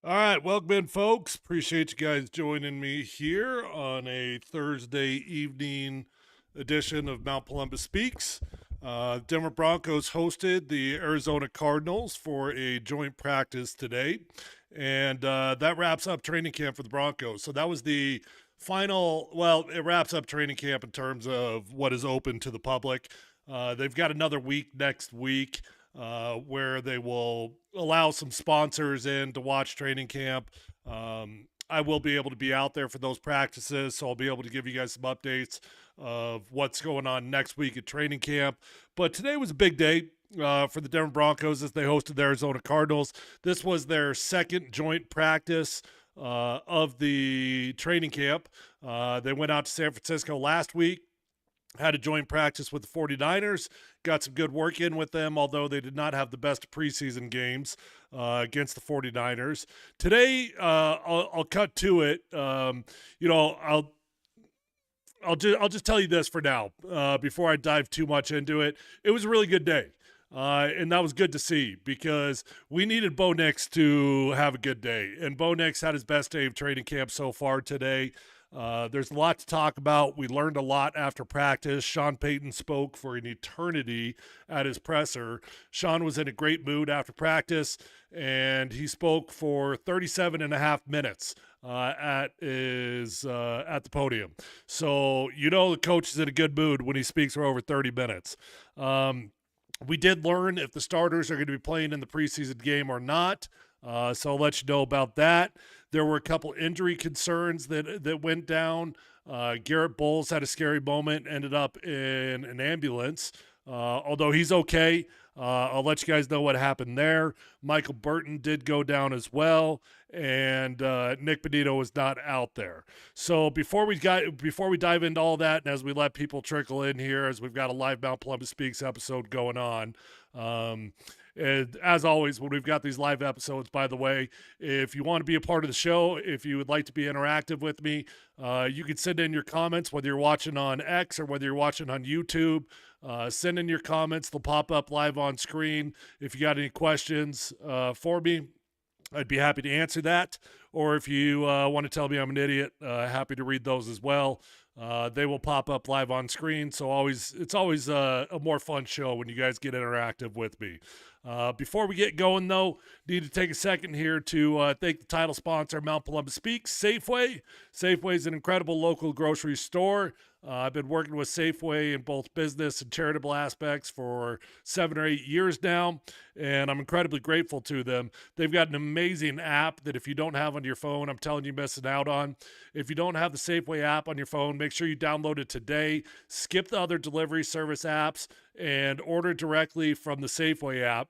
All right, welcome in, folks. Appreciate you guys joining me here on a Thursday evening edition of Mount Polumbus Speaks. Denver Broncos hosted the Arizona Cardinals for a joint practice today, and that wraps up training camp for the Broncos. So that was the final, well, it wraps up training camp in terms of what is open to the public. They've got another week next week where they will allow some sponsors in to watch training camp. I will be able to be out there for those practices, so I'll be able to give you guys some updates of what's going on next week at training camp. But today was a big day for the Denver Broncos as they hosted the Arizona Cardinals. This was their second joint practice of the training camp. They went out to San Francisco last week, had a joint practice with the 49ers, got some good work in with them, although they did not have the best preseason games against the 49ers. Today, I'll cut to it. I'll just tell you this for now before I dive too much into it. It was a really good day. And that was good to see because we needed Bo Nix to have a good day. And Bo Nix had his best day of training camp so far today. There's a lot to talk about. We learned a lot after practice. Sean Payton spoke for an eternity at his presser. Sean was in a great mood after practice, and he spoke for 37 and a half minutes at the podium. So the coach is in a good mood when he speaks for over 30 minutes. We did learn if the starters are going to be playing in the preseason game or not. So I'll let you know about that. There were a couple injury concerns that went down. Garrett Bowles had a scary moment, ended up in an ambulance. Although he's okay. I'll let you guys know what happened there. Michael Burton did go down as well, and Nick Benito was not out there. So before we dive into all that, and as we let people trickle in here, as we've got a live Mount Polumbus Speaks episode going on, and as always, when we've got these live episodes, by the way, if you want to be a part of the show, if you would like to be interactive with me, you can send in your comments, whether you're watching on X or whether you're watching on YouTube. Send in your comments. They'll pop up live on screen. If you got any questions for me, I'd be happy to answer that. Or if you want to tell me I'm an idiot, happy to read those as well. They will pop up live on screen. So it's always a more fun show when you guys get interactive with me. Before we get going, though, need to take a second here to thank the title sponsor, Mount Polumbus Speaks, Safeway. Safeway is an incredible local grocery store. I've been working with Safeway in both business and charitable aspects for 7 or 8 years now, and I'm incredibly grateful to them. They've got an amazing app that if you don't have on your phone, I'm telling you, missing out on. If you don't have the Safeway app on your phone, make sure you download it today. Skip the other delivery service apps and order directly from the Safeway app.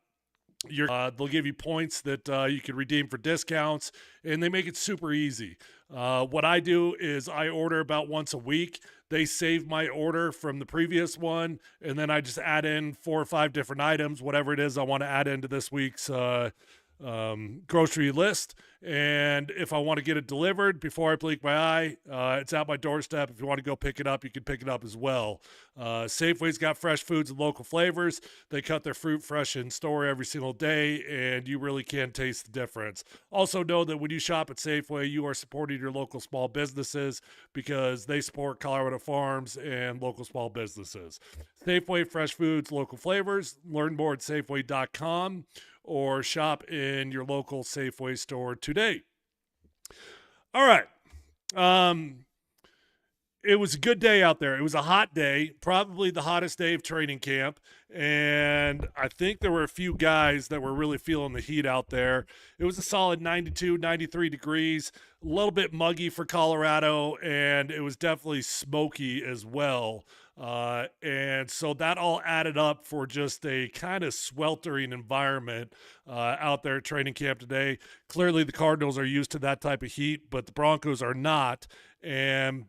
They'll give you points that you can redeem for discounts, and they make it super easy. What I do is I order about once a week. They save my order from the previous one, and then I just add in 4 or 5 different items, whatever it is I want to add into this week's grocery list. And if I want to get it delivered before I blink my eye, it's at my doorstep. If you want to go pick it up, you can pick it up as well. Safeway's got fresh foods and local flavors. They cut their fruit fresh in store every single day, and you really can taste the difference. Also know that when you shop at Safeway, you are supporting your local small businesses because they support Colorado farms and local small businesses. Safeway, fresh foods, local flavors. Learn more at Safeway.com or shop in your local Safeway store today. All right. It was a good day out there. It was a hot day, probably the hottest day of training camp. And I think there were a few guys that were really feeling the heat out there. It was a solid 92, 93 degrees, a little bit muggy for Colorado, and it was definitely smoky as well. And so that all added up for just a kind of sweltering environment out there at training camp today. Clearly the Cardinals are used to that type of heat, but the Broncos are not. And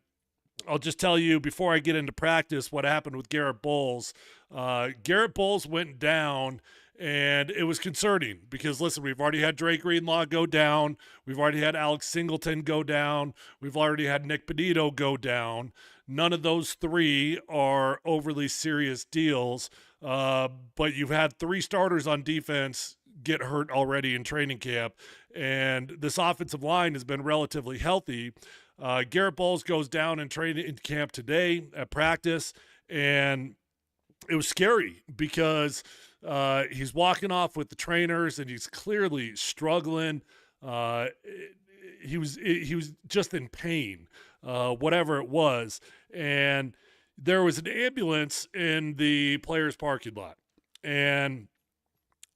I'll just tell you before I get into practice what happened with Garrett Bowles. Garrett Bowles went down, and it was concerning because, listen, we've already had Drake Greenlaw go down. We've already had Alex Singleton go down. We've already had Nick Benito go down. None of those 3 are overly serious deals, but you've had 3 starters on defense get hurt already in training camp, and this offensive line has been relatively healthy. Garrett Bowles goes down and training in camp today at practice, and it was scary because he's walking off with the trainers and he's clearly struggling. Uh, he was just in pain, whatever it was, and there was an ambulance in the players' parking lot, and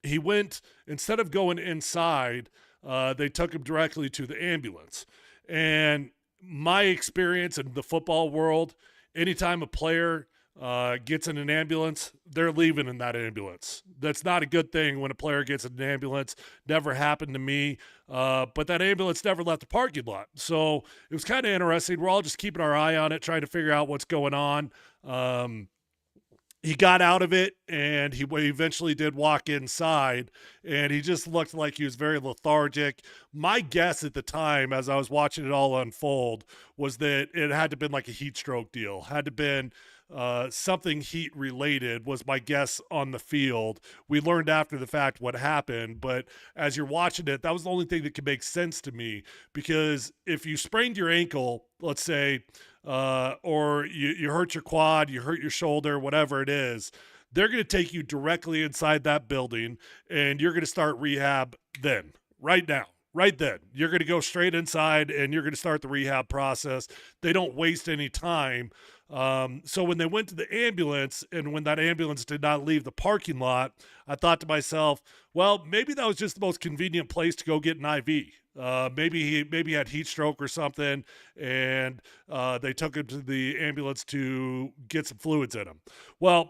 he went, instead of going inside, they took him directly to the ambulance. And my experience in the football world, anytime a player gets in an ambulance, they're leaving in that ambulance. That's not a good thing when a player gets in an ambulance. Never happened to me, but that ambulance never left the parking lot. So it was kind of interesting. We're all just keeping our eye on it, trying to figure out what's going on. He got out of it, and he eventually did walk inside, and he just looked like he was very lethargic. My guess at the time, as I was watching it all unfold, was that it had to have been like a heat stroke deal. Had to have been something heat related, was my guess on the field. We learned after the fact what happened, but as you're watching it, that was the only thing that could make sense to me, because if you sprained your ankle, let's say, or you hurt your quad, you hurt your shoulder, whatever it is, they're going to take you directly inside that building, and you're going to start rehab then, right now. Right then, you're going to go straight inside and you're going to start the rehab process. They don't waste any time. So when they went to the ambulance, and when that ambulance did not leave the parking lot, I thought to myself, well, maybe that was just the most convenient place to go get an IV. Maybe he had heat stroke or something, and they took him to the ambulance to get some fluids in him. Well,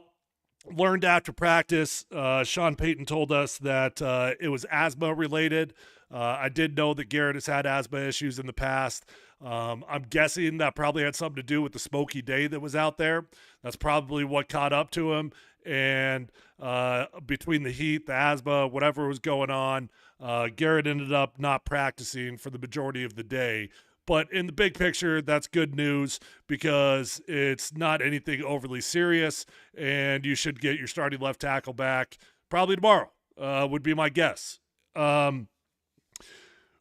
learned after practice, Sean Payton told us that it was asthma related. I did know that Garrett has had asthma issues in the past. I'm guessing that probably had something to do with the smoky day that was out there. That's probably what caught up to him. And between the heat, the asthma, whatever was going on, Garrett ended up not practicing for the majority of the day. But in the big picture, that's good news, because it's not anything overly serious, and you should get your starting left tackle back probably tomorrow, would be my guess.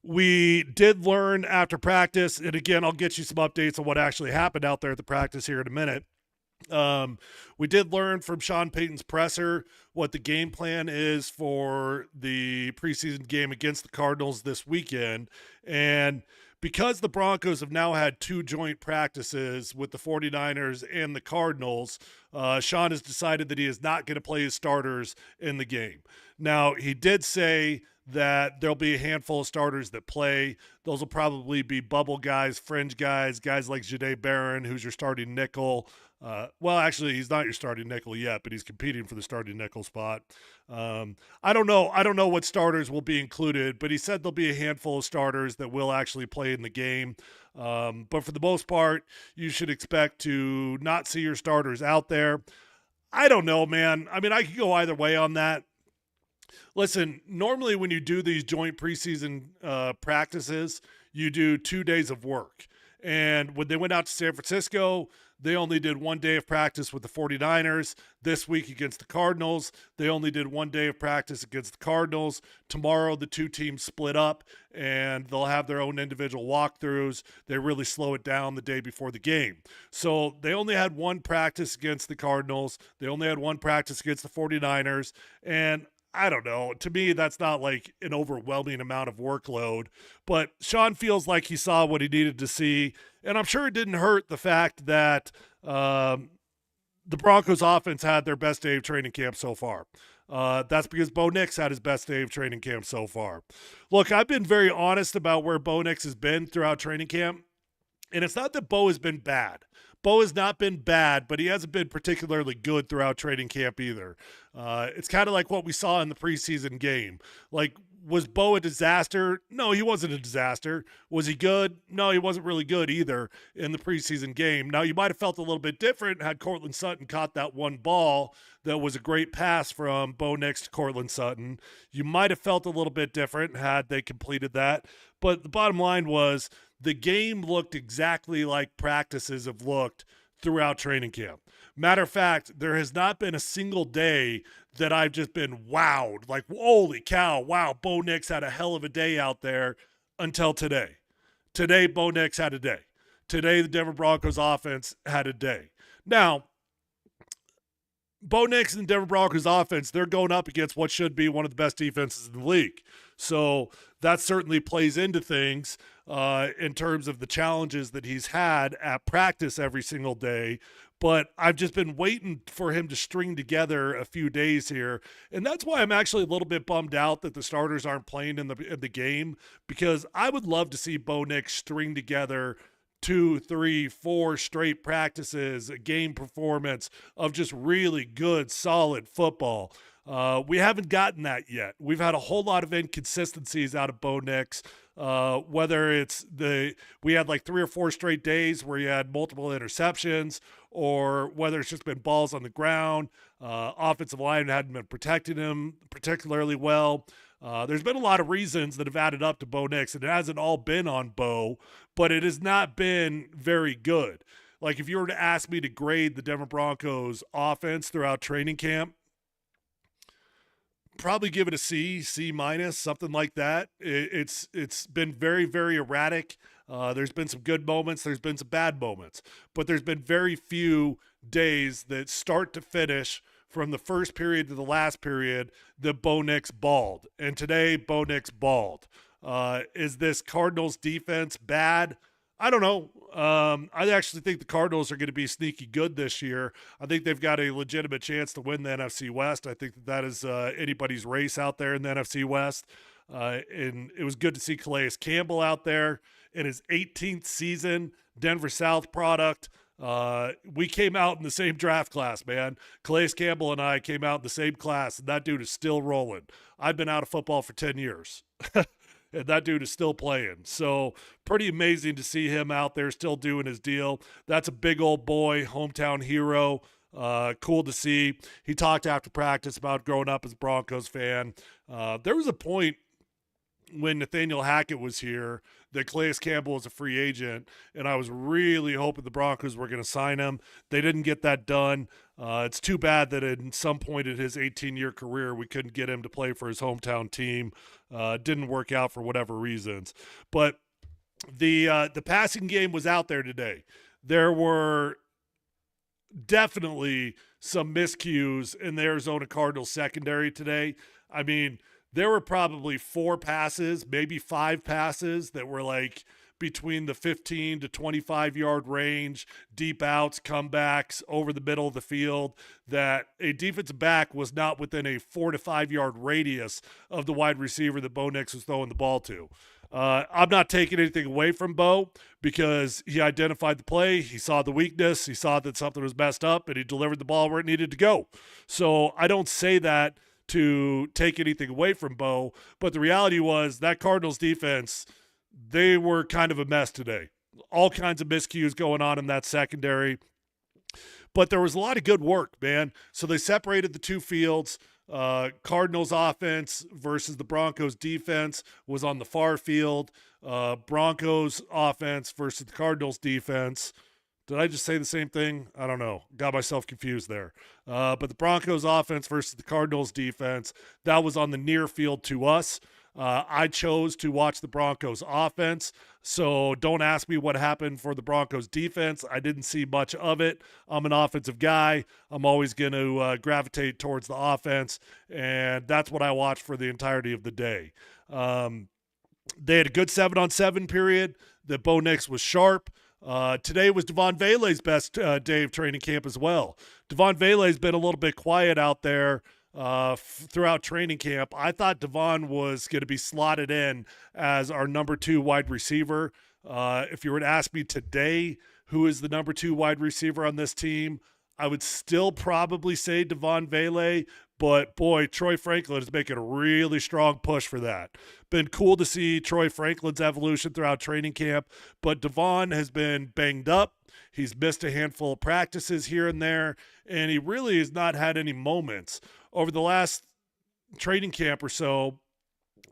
We did learn after practice, and again, I'll get you some updates on what actually happened out there at the practice here in a minute. We did learn from Sean Payton's presser what the game plan is for the preseason game against the Cardinals this weekend. And because the Broncos have now had 2 joint practices with the 49ers and the Cardinals, Sean has decided that he is not going to play his starters in the game. Now, he did say that there'll be a handful of starters that play. Those will probably be bubble guys, fringe guys, guys like Jahdae Barron, who's your starting nickel. Well, actually, he's not your starting nickel yet, but he's competing for the starting nickel spot. I don't know what starters will be included, but he said there'll be a handful of starters that will actually play in the game. But for the most part, you should expect to not see your starters out there. I don't know, man. I mean, I could go either way on that. Listen, normally when you do these joint preseason practices, you do 2 days of work. And when they went out to San Francisco, they only did 1 day of practice with the 49ers. This week against the Cardinals, they only did 1 day of practice against the Cardinals. Tomorrow, the 2 teams split up, and they'll have their own individual walkthroughs. They really slow it down the day before the game. So they only had 1 practice against the Cardinals. They only had 1 practice against the 49ers. And I don't know. To me, that's not like an overwhelming amount of workload. But Sean feels like he saw what he needed to see. And I'm sure it didn't hurt the fact that the Broncos offense had their best day of training camp so far. That's because Bo Nix had his best day of training camp so far. Look, I've been very honest about where Bo Nix has been throughout training camp. And it's not that Bo has been bad. Bo has not been bad, but he hasn't been particularly good throughout training camp either. It's kind of like what we saw in the preseason game. Like, was Bo a disaster? No, he wasn't a disaster. Was he good? No, he wasn't really good either in the preseason game. Now, you might have felt a little bit different had Courtland Sutton caught that one ball that was a great pass from Bo Nix to Courtland Sutton. You might have felt a little bit different had they completed that. But the bottom line was, the game looked exactly like practices have looked throughout training camp. Matter of fact, there has not been a single day that I've just been wowed. Like, holy cow, wow, Bo Nix had a hell of a day out there until today. Today, Bo Nix had a day. Today, the Denver Broncos offense had a day. Now, Bo Nix and Denver Broncos offense, they're going up against what should be one of the best defenses in the league. So that certainly plays into things in terms of the challenges that he's had at practice every single day. But I've just been waiting for him to string together a few days here. And that's why I'm actually a little bit bummed out that the starters aren't playing in the game, because I would love to see Bo Nix string together 2, 3, 4 straight practices, a game performance of just really good, solid football. We haven't gotten that yet. We've had a whole lot of inconsistencies out of Bo Nix. Whether it's we had like 3 or 4 straight days where he had multiple interceptions, or whether it's just been balls on the ground. Offensive line hadn't been protecting him particularly well. There's been a lot of reasons that have added up to Bo Nix, and it hasn't all been on Bo, but it has not been very good. Like, if you were to ask me to grade the Denver Broncos offense throughout training camp, probably give it a C minus, something like that. It's been very, very erratic. There's been some good moments. There's been some bad moments. But there's been very few days that start to finish, from the first period to the last period, that Bo Nix balled. And today, Bo Nix balled. Is this Cardinals defense bad? I don't know. I actually think the Cardinals are going to be sneaky good this year. I think they've got a legitimate chance to win the NFC West. I think that is anybody's race out there in the NFC West. And it was good to see Calais Campbell out there in his 18th season, Denver South product. We came out in the same draft class, man. Calais Campbell and I came out in the same class, and that dude is still rolling. I've been out of football for 10 years. And that dude is still playing. So pretty amazing to see him out there still doing his deal. That's a big old boy, hometown hero. Cool to see. He talked after practice about growing up as a Broncos fan. There was a point when Nathaniel Hackett was here that Calais Campbell was a free agent, and I was really hoping the Broncos were going to sign him. They didn't get that done. It's too bad that at some point in his 18-year career we couldn't get him to play for his hometown team. Didn't work out for whatever reasons. But the passing game was out there today. There were definitely some miscues in the Arizona Cardinals secondary today. I mean, there were probably 4 passes, maybe 5 passes that were like between the 15 to 25 yard range, deep outs, comebacks over the middle of the field, that a defensive back was not within a 4 to 5 yard radius of the wide receiver that Bo Nix was throwing the ball to. I'm not taking anything away from Bo, because he identified the play, he saw the weakness, he saw that something was messed up, and he delivered the ball where it needed to go. So I don't say that to take anything away from Bo, but the reality was that Cardinals defense, they were kind of a mess today. All kinds of miscues going on in that secondary, but there was a lot of good work, man. So they separated the two fields. Cardinals offense versus the Broncos defense was on the far field. Broncos offense versus the Cardinals defense. Did I just say the same thing? I don't know. Got myself confused there. But the Broncos offense versus the Cardinals defense, that was on the near field to us. I chose to watch the Broncos offense, so don't ask me what happened for the Broncos defense. I didn't see much of it. I'm an offensive guy. I'm always going to gravitate towards the offense, and that's what I watched for the entirety of the day. They had a good 7-on-7 period. That Bo Nix was sharp. Today was Devon Vele's best day of training camp as well. Devon Vele's been a little bit quiet out there throughout training camp. I thought Devon was going to be slotted in as our number 2 wide receiver. If you were to ask me today who is the number 2 wide receiver on this team, I would still probably say Devon Vele, but boy, Troy Franklin is making a really strong push for that. Been cool to see Troy Franklin's evolution throughout training camp, but Devon has been banged up. He's missed a handful of practices here and there, and he really has not had any moments. Over the last training camp or so,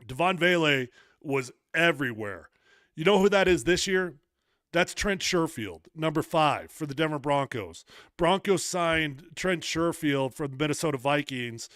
Devon Vele was everywhere. You know who that is this year? That's Trent Sherfield, number 5 for the Denver Broncos. Broncos signed Trent Sherfield from the Minnesota Vikings,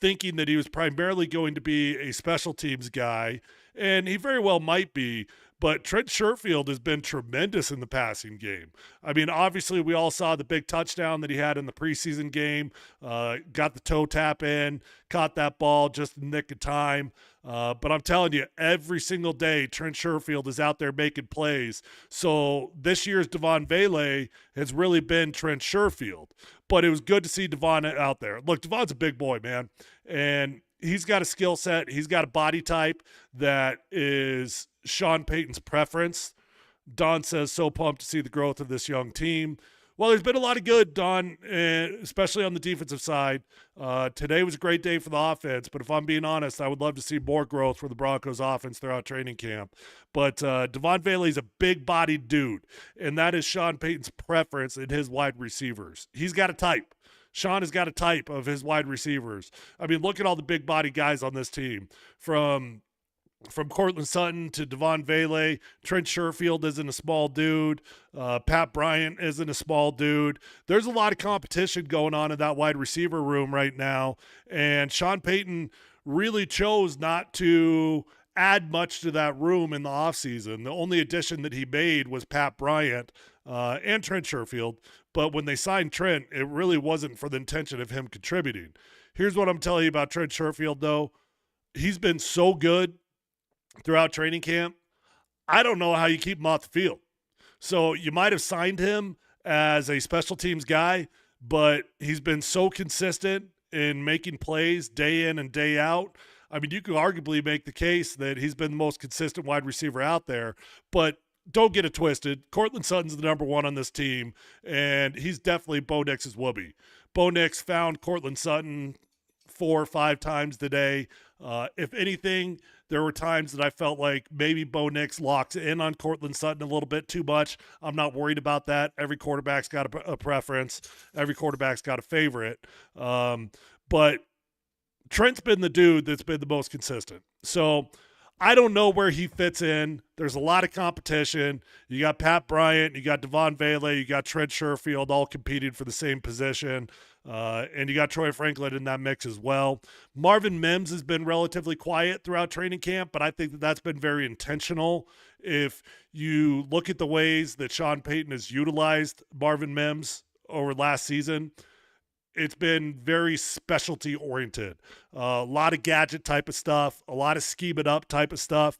thinking that he was primarily going to be a special teams guy, and he very well might be. But Trent Sherfield has been tremendous in the passing game. I mean, obviously, we all saw the big touchdown that he had in the preseason game, got the toe tap in, caught that ball just in the nick of time. But I'm telling you, every single day, Trent Sherfield is out there making plays. So this year's Devon Vele has really been Trent Sherfield. But it was good to see Devon out there. Look, Devon's a big boy, man. And he's got a skill set. He's got a body type that is Sean Payton's preference. Don says, so pumped to see the growth of this young team. Well, there's been a lot of good, Don, especially on the defensive side. Today was a great day for the offense, but if I'm being honest, I would love to see more growth for the Broncos offense throughout training camp. But Devon Vele is a big-bodied dude, and that is Sean Payton's preference in his wide receivers. He's got a type. Sean has got a type of his wide receivers. I mean, look at all the big-body guys on this team, from Courtland Sutton to Devon Vele. Trent Sherfield isn't a small dude. Pat Bryant isn't a small dude. There's a lot of competition going on in that wide receiver room right now, and Sean Payton really chose not to add much to that room in the offseason. The only addition that he made was Pat Bryant and Trent Sherfield, but when they signed Trent, it really wasn't for the intention of him contributing. Here's what I'm telling you about Trent Sherfield, though. He's been so good throughout training camp. I don't know how you keep him off the field. So you might have signed him as a special teams guy, but he's been so consistent in making plays day in and day out. I mean, you could arguably make the case that he's been the most consistent wide receiver out there, but don't get it twisted. Courtland Sutton's the number 1 on this team, and he's definitely Bo Nix's whoopee. Bo Nix found Courtland Sutton 4 or 5 times today. If anything, there were times that I felt like maybe Bo Nix locks in on Courtland Sutton a little bit too much. I'm not worried about that. Every quarterback's got a preference. Every quarterback's got a favorite. But Trent's been the dude that's been the most consistent. So I don't know where he fits in. There's a lot of competition. You got Pat Bryant, you got Devon Vele, you got Trent Sherfield all competing for the same position. And you got Troy Franklin in that mix as well. Marvin Mims has been relatively quiet throughout training camp, but I think that that's been very intentional. If you look at the ways that Sean Payton has utilized Marvin Mims over last season, it's been very specialty oriented. A lot of gadget type of stuff, a lot of scheme it up type of stuff.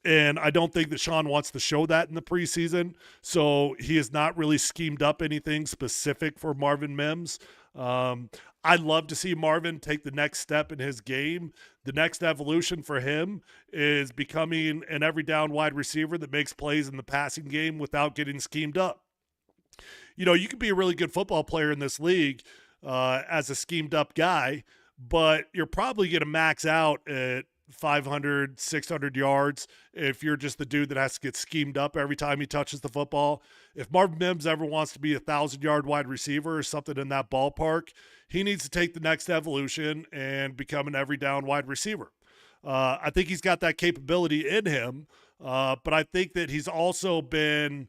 And I don't think that Sean wants to show that in the preseason. So he has not really schemed up anything specific for Marvin Mims. I'd love to see Marvin take the next step in his game. The next evolution for him is becoming an every down wide receiver that makes plays in the passing game without getting schemed up. You know, you can be a really good football player in this league as a schemed up guy, but you're probably going to max out at 500, 600 yards if you're just the dude that has to get schemed up every time he touches the football. If Marvin Mims ever wants to be a 1,000-yard wide receiver or something in that ballpark, he needs to take the next evolution and become an every down wide receiver. I think he's got that capability in him, but I think that he's also been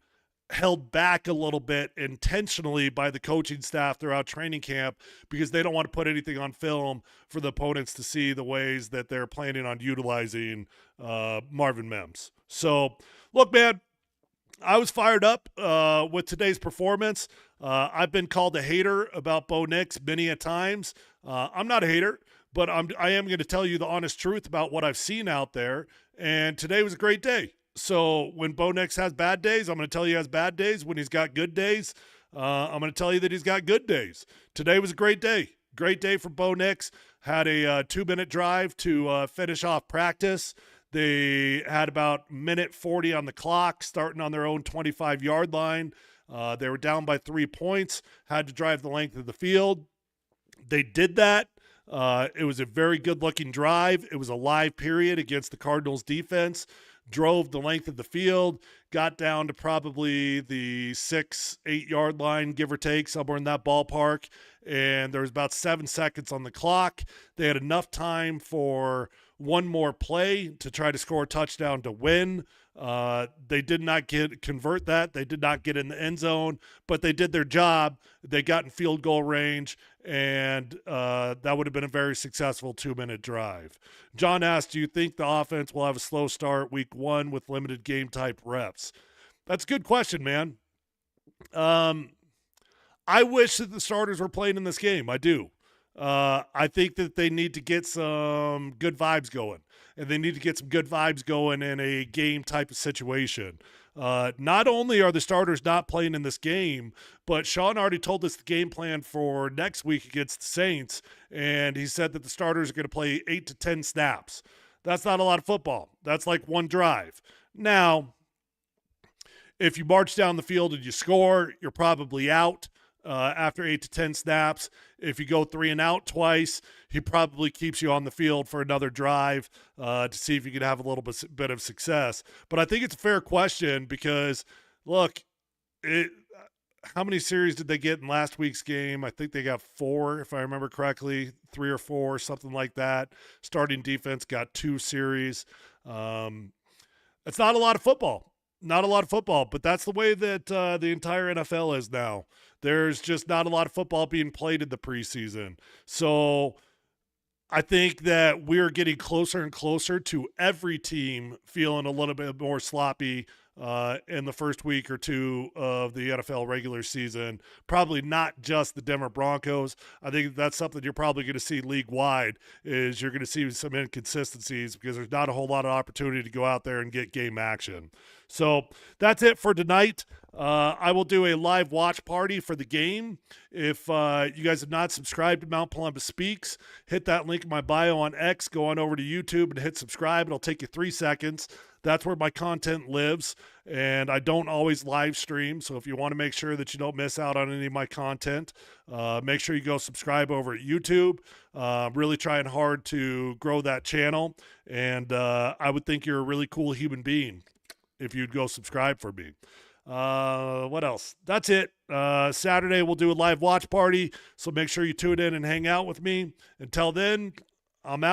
held back a little bit intentionally by the coaching staff throughout training camp because they don't want to put anything on film for the opponents to see the ways that they're planning on utilizing Marvin Mims. So, look, man, I was fired up with today's performance. I've been called a hater about Bo Nix many a times. I'm not a hater, but I am going to tell you the honest truth about what I've seen out there, and today was a great day. So when Bo Nix has bad days, I'm going to tell you he has bad days. When he's got good days, I'm going to tell you that he's got good days. Today was a great day. Great day for Bo Nix. Had a 2-minute drive to finish off practice. They had about minute 40 on the clock, starting on their own 25-yard line. They were down by 3 points, had to drive the length of the field. They did that. It was a very good-looking drive. It was a live period against the Cardinals defense. Drove the length of the field, got down to probably the 6-8 yard line, give or take, somewhere in that ballpark. And there was about 7 seconds on the clock. They had enough time for one more play to try to score a touchdown to win. They did not convert that. They did not get in the end zone, but they did their job. They got in field goal range, and that would have been a very successful 2-minute drive. John asked, do you think the offense will have a slow start week 1 with limited game type reps? That's a good question, man. I wish that the starters were playing in this game. I do. I think that they need to get some good vibes going, and they need to get some good vibes going in a game type of situation. Not only are the starters not playing in this game, but Sean already told us the game plan for next week against the Saints, and he said that the starters are going to play 8 to 10 snaps. That's not a lot of football. That's like one drive. Now, if you march down the field and you score, you're probably out after 8 to 10 snaps. If you go 3 and out twice, he probably keeps you on the field for another drive to see if you can have a little bit of success. But I think it's a fair question because, look, how many series did they get in last week's game? I think they got 4, if I remember correctly, 3 or 4, something like that. Starting defense got 2 series. It's not a lot of football. Not a lot of football, but that's the way that the entire NFL is now. There's just not a lot of football being played in the preseason. So I think that we're getting closer and closer to every team feeling a little bit more sloppy in the first week or 2 of the NFL regular season. Probably not just the Denver Broncos. I think that's something you're probably going to see league-wide is you're going to see some inconsistencies because there's not a whole lot of opportunity to go out there and get game action. So that's it for tonight. I will do a live watch party for the game. If you guys have not subscribed to Mount Polumbus Speaks, hit that link in my bio on X, go on over to YouTube and hit subscribe. It'll take you 3 seconds. That's where my content lives, and I don't always live stream. So if you want to make sure that you don't miss out on any of my content, make sure you go subscribe over at YouTube. I'm really trying hard to grow that channel, and I would think you're a really cool human being if you'd go subscribe for me. What else? That's it. Saturday we'll do a live watch party, so make sure you tune in and hang out with me. Until then, I'm out.